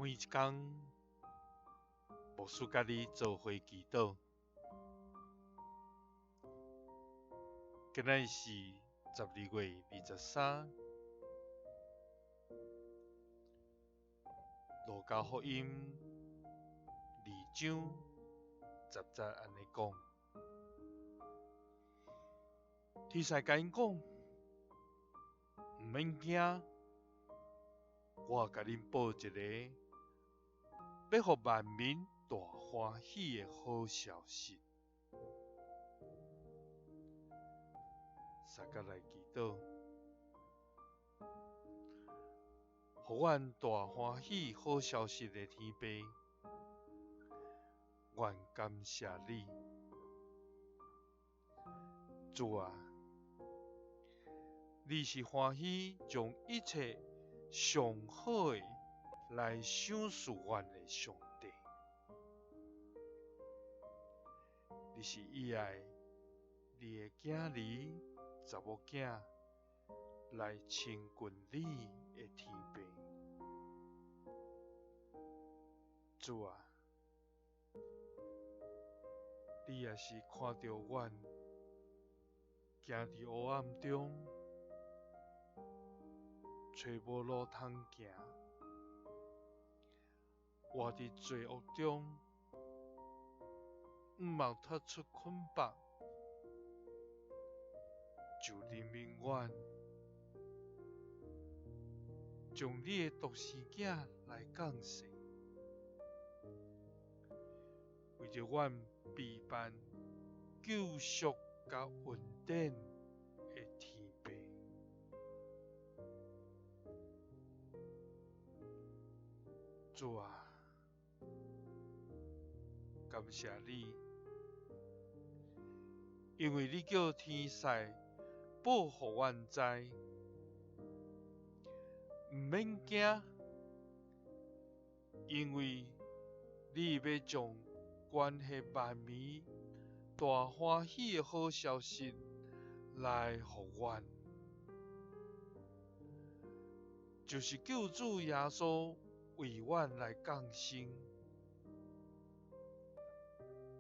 每一天，牧师甲你做伙祈祷。今仔是12月23，路加福音2章10节安尼讲：天使甲因讲，毋免惊，我甲恁报一个要互万民大欢喜的好消息。三甲来祈祷，互阮大欢喜好消息的天父，阮感谢你，主啊，你是欢喜将一切上好的来赏赐阮的上帝。你是喜爱你的囝儿、查某囝来亲近你的天父。主啊，你也是看到阮行伫黑暗中，找无路通行，活伫罪恶中，毋茫脱出捆绑，就怜悯阮，将你的独生囝来降世，为着阮陪伴、救赎甲恩典的天父。主啊，感谢你，因为你叫天使保护阮知，毋免惊，因为你要将关系万民大欢喜的好消息来互阮，就是救主耶稣为阮来降生，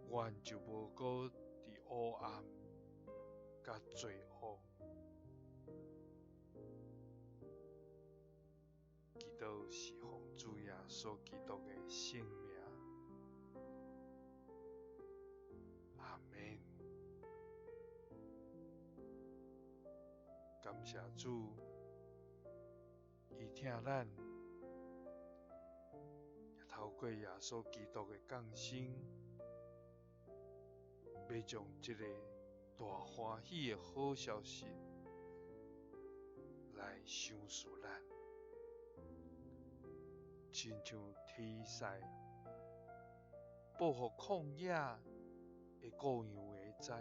阮就无搁伫黑暗甲罪恶。祈祷是奉主耶稣基督的圣名，阿们。感谢主，伊听咱，也透过耶稣基督的降生，要将这个大欢喜的好消息来赏赐咱，亲像天使保护旷野的各样的知，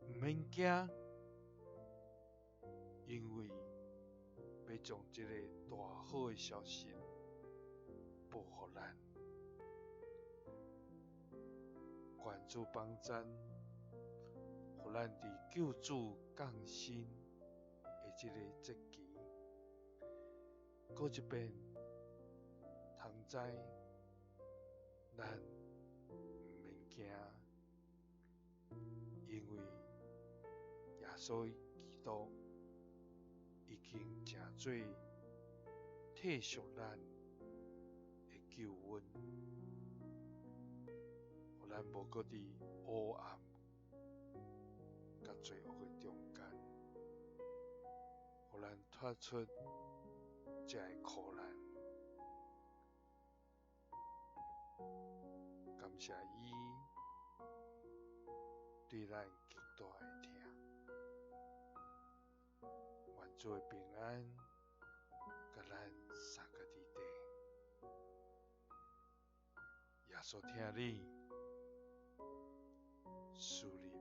毋免惊，因为要将这个大好的消息保护咱。愿主帮咱，互咱伫救主降生的这个节期，搁一遍通知咱毋免惊，因为耶稣基督已经成做替赎咱的救恩，互咱无搁伫黑暗甲罪恶的中间，互咱脱出这个苦难。感谢伊对咱极大的疼，愿主的平安甲咱三个伫地。耶稣听你，赐你